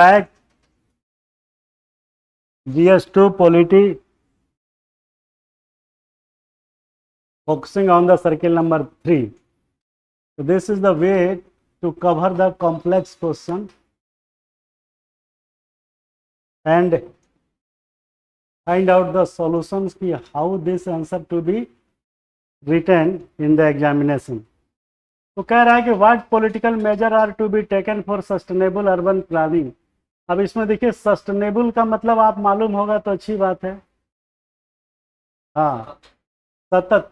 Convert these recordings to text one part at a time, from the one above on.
Back GS2 polity, focusing on the circle number 3. So this is the way to cover the complex question and find out the solutions ki how this answer to be written in the examination. तो कह रहा है कि what political measure are to be taken for sustainable urban planning. अब इसमें देखिए sustainable का मतलब आप मालूम होगा तो अच्छी बात है। हाँ, सतत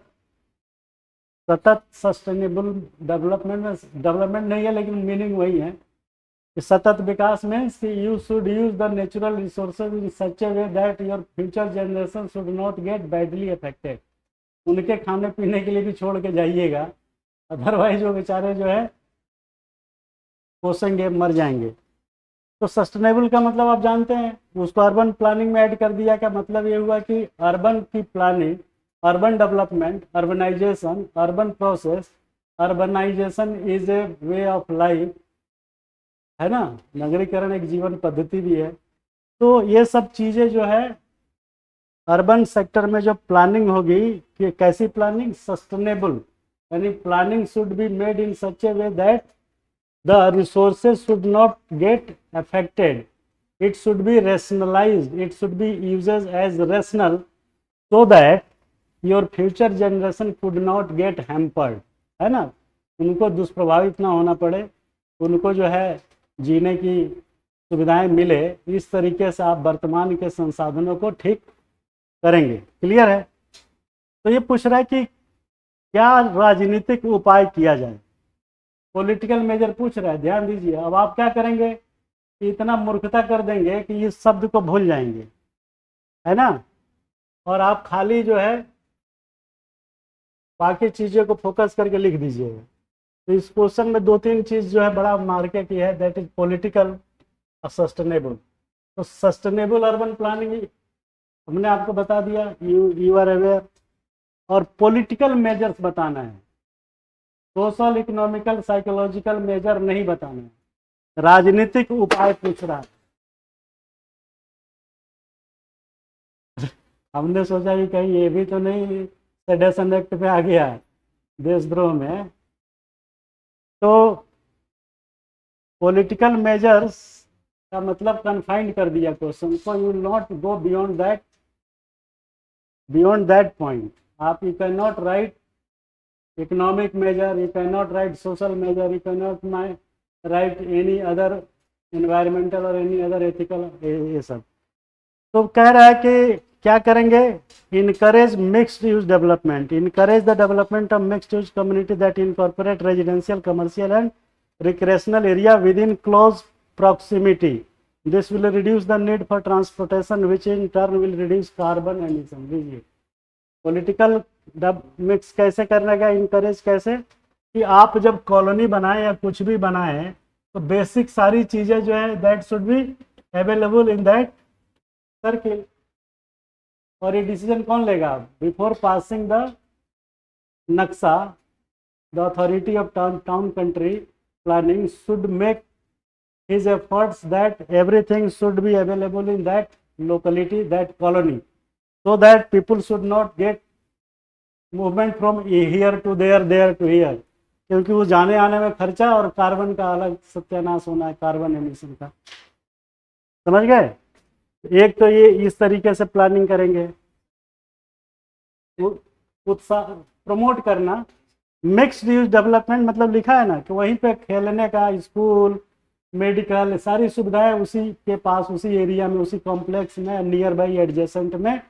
सतत सस्टेनेबल डेवलपमेंट नहीं है, लेकिन मीनिंग वही है कि सतत विकास means you should use the natural resources in such a way that your future generation should not get badly affected. उनके खाने पीने के लिए भी छोड़ के जाइएगा, अदरवाइज वो बेचारे जो है पोसेंगे, मर जाएंगे। तो सस्टेनेबल का मतलब आप जानते हैं, उसको अर्बन प्लानिंग में ऐड कर दिया। क्या मतलब ये हुआ कि अर्बन की planning, urban development, urbanisation, urban process, urbanisation is a way of life, है ना। नगरीकरण एक जीवन पद्धति भी है। तो ये सब चीज़ें जो है अर्बन सेक्टर में जो प्लानिंग होगी, कि कैसी प्लानिंग, सस्टेनेबल, यानी planning should be made in such a way that the resources should not get affected, it should be rationalized, it should be used as rational so that your future generation could not get hampered, है ना। उनको दुष्प्रभावित ना होना पड़े, उनको जो है जीने की सुविधाएं मिले, इस तरीके से आप वर्तमान के संसाधनों को ठीक करेंगे। क्लियर है। तो ये पूछ रहा है कि क्या राजनीतिक उपाय किया जाए, पॉलिटिकल मेजर पूछ रहा है। ध्यान दीजिए, अब आप क्या करेंगे कि इतना मूर्खता कर देंगे कि इस शब्द को भूल जाएंगे, है ना, और आप खाली जो है बाकी चीज़ों को फोकस करके लिख दीजिएगा। तो इस क्वेश्चन में 2-3 चीज़ जो है बड़ा मार्के की है, दैट इज पॉलिटिकल और सस्टेनेबल। तो सस्टेनेबल अर्बन प्लानिंग हमने आपको बता दिया, यू आर अवेयर। और पॉलिटिकल मेजर्स बताना है, सोशल, इकोनॉमिकल, साइकोलॉजिकल मेजर नहीं बताना है, राजनीतिक उपाय पूछ रहा है। हमने सोचा कि कहीं ये भी तो नहीं सेडेशन एक्ट पे आ गया देशद्रोह में। तो पॉलिटिकल मेजर्स का मतलब कन्फाइंड कर दिया क्वेश्चन को, you will not go beyond that point. आप you can not write economic measure, you cannot write social measure, you cannot write any other environmental or any other ethical, ये सब। तो कह रहा है कि क्या करेंगे, encourage mixed use development, encourage the development of mixed use community that incorporate residential, commercial and recreational area within close proximity. This will reduce the need for transportation, which in turn will reduce carbon emission। Political mix कैसे करने का, encourage कैसे, कि आप जब colony बनाएं या कुछ भी बनाएं तो बेसिक सारी चीजें जो है that should be available in that circle. और ये डिसीजन कौन लेगा, बिफोर पासिंग द नक्शा the authority of town country planning should make his efforts that everything should be available in that locality, that colony, so that people should not get movement from here to there to here, क्योंकि वो जाने आने में खर्चा और carbon का अलग सत्यानाश होना है, कार्बन एमिशन का। समझ गए। एक तो ये इस तरीके से प्लानिंग करेंगे, उत्साह प्रमोट करना। मिक्स्ड यूज डेवलपमेंट मतलब लिखा है ना कि वहीं पे खेलने का, स्कूल, मेडिकल, सारी सुविधाएं उसी के पास, उसी एरिया में, उसी कॉम्प्लेक्स में, नियर बाई एडजेसेंट में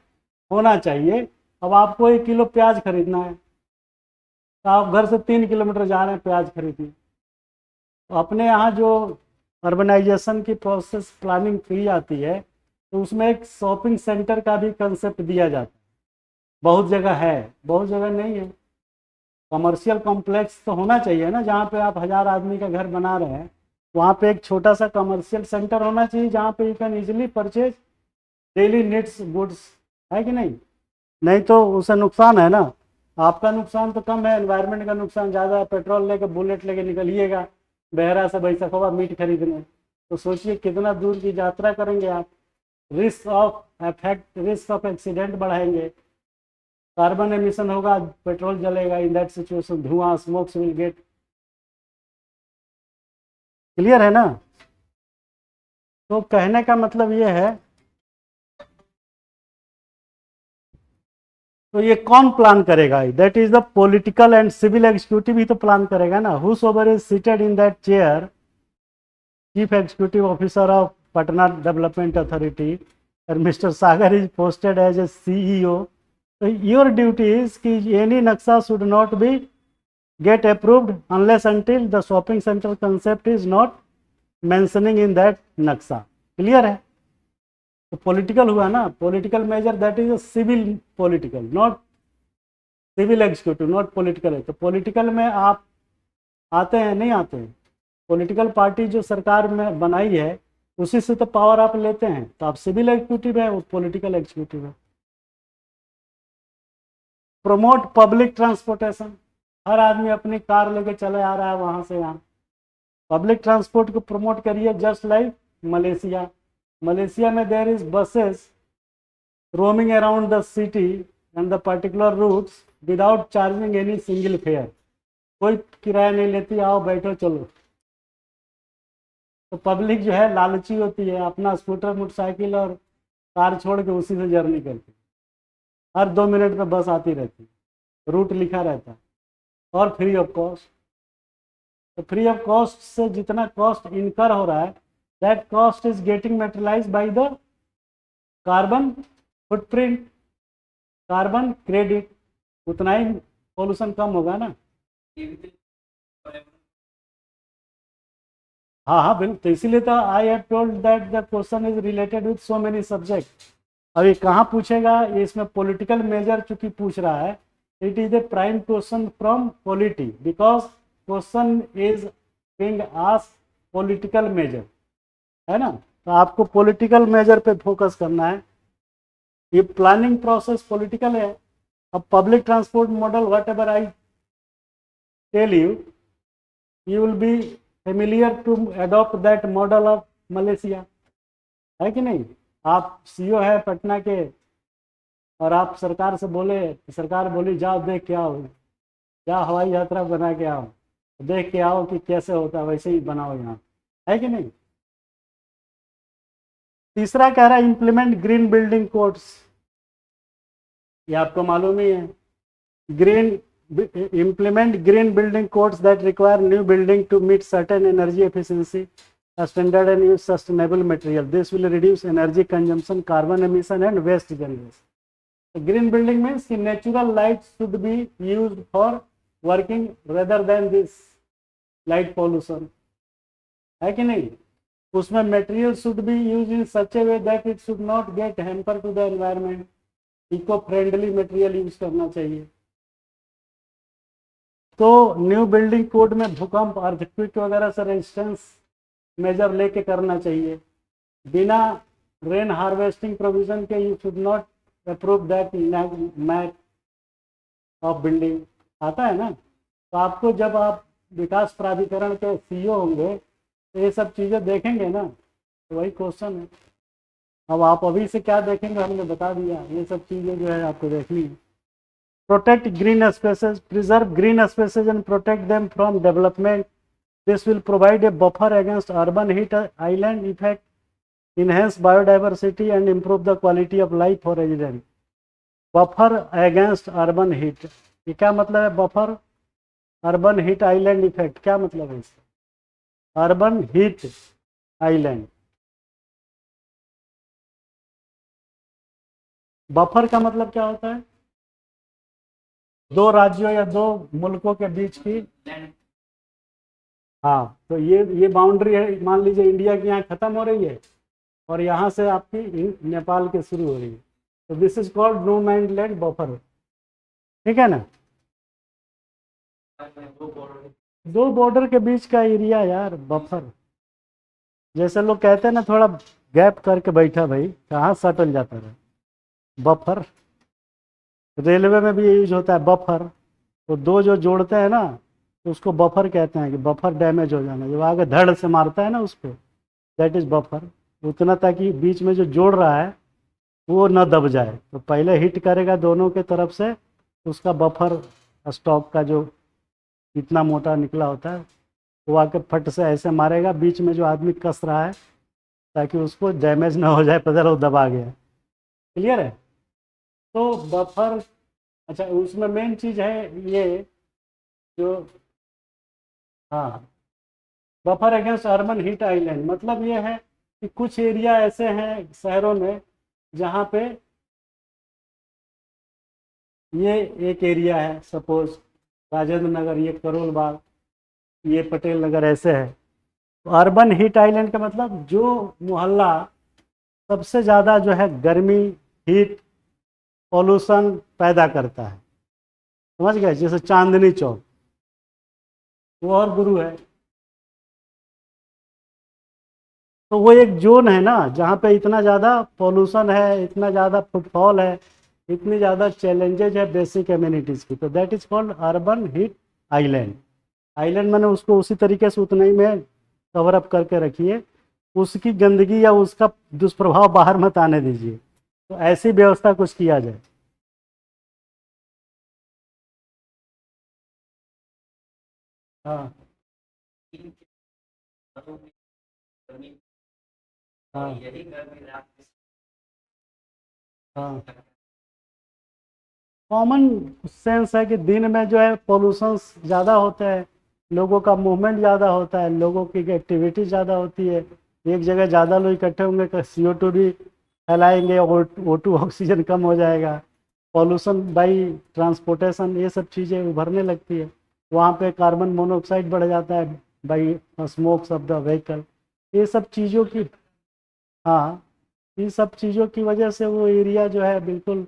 होना चाहिए। अब आपको 1 किलो प्याज खरीदना है तो आप घर से 3 किलोमीटर जा रहे हैं प्याज खरीदने। तो अपने यहाँ जो अर्बनाइजेशन की प्रोसेस प्लानिंग की जाती है तो उसमें एक शॉपिंग सेंटर का भी कंसेप्ट दिया जाता है। बहुत जगह है, बहुत जगह नहीं है। कमर्शियल कॉम्प्लेक्स तो होना चाहिए ना, जहाँ पे आप 1000 आदमी का घर बना रहे हैं, वहाँ पे एक छोटा सा कमर्शियल सेंटर होना चाहिए जहाँ पे you can easily purchase daily needs goods, है कि नहीं। नहीं तो उसे नुकसान है ना, आपका नुकसान तो कम है, एनवायरनमेंट का नुकसान ज़्यादा है। पेट्रोल लेके, बुलेट लेके निकलिएगा बहरा से बैसखवा मीट खरीदने, तो सोचिए कितना दूर की यात्रा करेंगे आप, रिस्क ऑफ एक्सीडेंट बढ़ाएंगे, कार्बन एमिशन होगा, पेट्रोल जलेगा, इन दैट सिचुएशन धुआं, स्मोक्स विल गेट। क्लियर है ना? तो कहने का मतलब ये है, तो ये कौन प्लान करेगा? That is the political and civil executive ही तो प्लान करेगा ना। Whosoever is seated in that chair, chief executive officer of Patna development authority, और mister Sagar is posted as a CEO. तो योर ड्यूटी इज कि एनी नक्शा should not be get approved unless until the shopping centre concept is not mentioning in that नक्शा। Clear है? तो political हुआ ना, political measure, that is a civil political, not civil executive, not political है। तो political में आप आते हैं नहीं आते हैं? पॉलिटिकल पार्टी जो सरकार में बनाई है उसी से तो पावर आप लेते हैं, तो आप सिविल एग्जीक्यूटिव है, वो पॉलिटिकल एग्जीक्यूटिव है। प्रमोट पब्लिक ट्रांसपोर्टेशन, हर आदमी अपनी कार लेके चले आ रहा है वहां से यहाँ, पब्लिक ट्रांसपोर्ट को प्रमोट करिए, जस्ट लाइक मलेशिया। मलेशिया में there is buses roaming around the city and the particular routes without charging any single fare, कोई किराया नहीं लेती, आओ बैठो चलो। तो पब्लिक जो है लालची होती है, अपना स्कूटर मोटरसाइकिल और कार छोड़ के उसी से जर्नी करती है, हर 2 मिनट में बस आती रहती है, रूट लिखा रहता है, और फ्री ऑफ कॉस्ट। तो फ्री ऑफ कॉस्ट से जितना कॉस्ट इनकर हो रहा है, that cost is getting materialise by the carbon footprint, carbon credit, उतना ही पोल्यूशन कम होगा ना। हाँ हाँ बिल्कुल, तो इसीलिए तो I have told that the question is related with so many subject. अब ये कहाँ पूछेगा? ये इसमें पॉलिटिकल मेजर चूंकि पूछ रहा है, it is a prime question from polity, because question is being asked political measure, है ना? तो आपको पॉलिटिकल मेजर पे फोकस करना है। ये प्लानिंग प्रोसेस पॉलिटिकल है। अब public transport model, whatever I tell you, you will be familiar to adopt that model of Malaysia, है कि नहीं? आप सीईओ है पटना के, और आप सरकार से बोले, सरकार बोली जाओ देख के आओ, जाओ हवाई यात्रा बना के आओ, देख के आओ कि कैसे होता है, वैसे ही बनाओ यहाँ, है कि नहीं? तीसरा कह रहा है इंप्लीमेंट ग्रीन बिल्डिंग कोड्स, ये आपको मालूम ही है। Green implement green building codes that require new building to meet certain energy efficiency standard and use sustainable material. This will reduce energy consumption, carbon emission and waste generation. So green building means कि natural light should be used for working rather than this light pollution, है कि नहीं? उसमें material should be used in such a way that it should not get hamper to the environment. Eco friendly material use करना चाहिए। तो new building code में भूकंप, earthquake वगैरह से रेजिस्टेंस मेजर लेके करना चाहिए। बिना रेन हार्वेस्टिंग प्रोविजन के you should not approve that mat of building, आता है ना? तो आपको जब आप विकास प्राधिकरण के सीईओ होंगे तो ये सब चीज़ें देखेंगे ना, तो वही क्वेश्चन है। अब आप अभी से क्या देखेंगे, हमने बता दिया, ये सब चीज़ें जो है आपको देखनी है। Protect green spaces, preserve green spaces and protect them from development. This will provide a buffer against urban heat island effect, enhance biodiversity and improve the quality of life for residents. Buffer against urban heat, ये क्या मतलब है? Buffer urban heat island effect, क्या मतलब है इसका? Urban heat island, buffer का मतलब क्या होता है? दो राज्यों या दो मुल्कों के बीच की, हाँ, तो ये बाउंड्री है, मान लीजिए इंडिया की यहाँ खत्म हो रही है और यहाँ से आपकी नेपाल के शुरू हो रही है, तो this is called no man land buffer, ठीक है ना? दो बॉर्डर के बीच का एरिया यार, बफर। जैसे लोग कहते हैं ना, थोड़ा गैप करके बैठा भाई, कहाँ सटल जाता है, बफर। रेलवे में भी ये यूज होता है बफर, तो दो जो जोड़ते हैं ना, तो उसको बफर कहते हैं, कि बफर डैमेज हो जाना, जब आगे धड़ से मारता है ना उस पर, दैट इज बफर। उतना ताकि बीच में जो जोड़ रहा है वो न दब जाए, तो पहले हिट करेगा दोनों के तरफ से, उसका बफर स्टॉक का जो इतना मोटा निकला होता है वो आके फट से ऐसे मारेगा बीच में जो आदमी कस रहा है, ताकि उसको डैमेज ना हो जाए, पता वो दबा गया। क्लियर है? तो बफर, अच्छा उसमें मेन चीज़ है ये जो, हाँ, buffer against urban heat island, मतलब ये है कि कुछ एरिया ऐसे हैं शहरों में जहाँ पे ये एक एरिया है, सपोज राजेंद्र नगर, ये करोल बाग, ये पटेल नगर, ऐसे है। तो अर्बन हीट आइलैंड का मतलब जो मोहल्ला सबसे ज़्यादा जो है गर्मी, हीट, पॉल्यूशन पैदा करता है, समझ गए? जैसे चांदनी चौक, वो और गुरु है। तो वो एक जोन है ना जहाँ पे इतना ज़्यादा पॉल्यूशन है, इतना ज़्यादा फुटफॉल है, इतनी ज़्यादा चैलेंजेज है बेसिक एम्यूनिटीज़ की, तो that is called urban heat island. Island मैंने उसको उसी तरीके से उतना ही में कवर अप करके रखिए, उसकी गंदगी या उसका दुष्प्रभाव बाहर मत आने दीजिए, तो ऐसी व्यवस्था कुछ किया जाए। हाँ हाँ हाँ। कॉमन सेंस है कि दिन में जो है पोल्यूशन ज़्यादा होता है, लोगों का मूवमेंट ज़्यादा होता है, लोगों की एक्टिविटी ज़्यादा होती है, एक जगह ज़्यादा लोग इकट्ठे होंगे तो CO2 भी फैलाएंगे, O2 ऑक्सीजन कम हो जाएगा, पॉल्यूशन बाई ट्रांसपोर्टेशन ये सब चीज़ें उभरने लगती है, वहाँ पे कार्बन मोनोऑक्साइड बढ़ जाता है by smokes of the vehicle, ये सब चीज़ों की, हाँ, इन सब चीज़ों की वजह से वो एरिया जो है बिल्कुल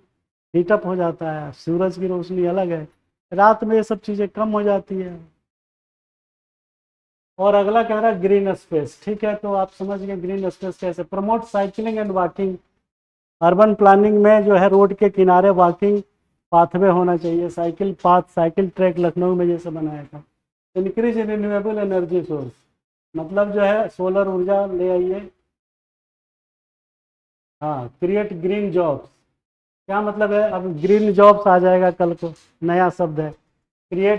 हीटअप हो जाता है। सूरज की रोशनी अलग है, रात में ये सब चीज़ें कम हो जाती है। और अगला कह रहा है ग्रीन स्पेस, ठीक है, तो आप समझ गए ग्रीन स्पेस कैसे promote cycling and walking. Urban planning में जो है रोड के किनारे वॉकिंग पाथवे होना चाहिए, cycle path, cycle track Lucknow में जैसे बनाया था। इंक्रीज रिन्यूएबल एनर्जी सोर्स, मतलब जो है सोलर ऊर्जा ले आइए। हाँ, क्रिएट ग्रीन जॉब्स, क्या मतलब है? अब ग्रीन जॉब्स आ जाएगा कल को, नया शब्द है, क्रिएट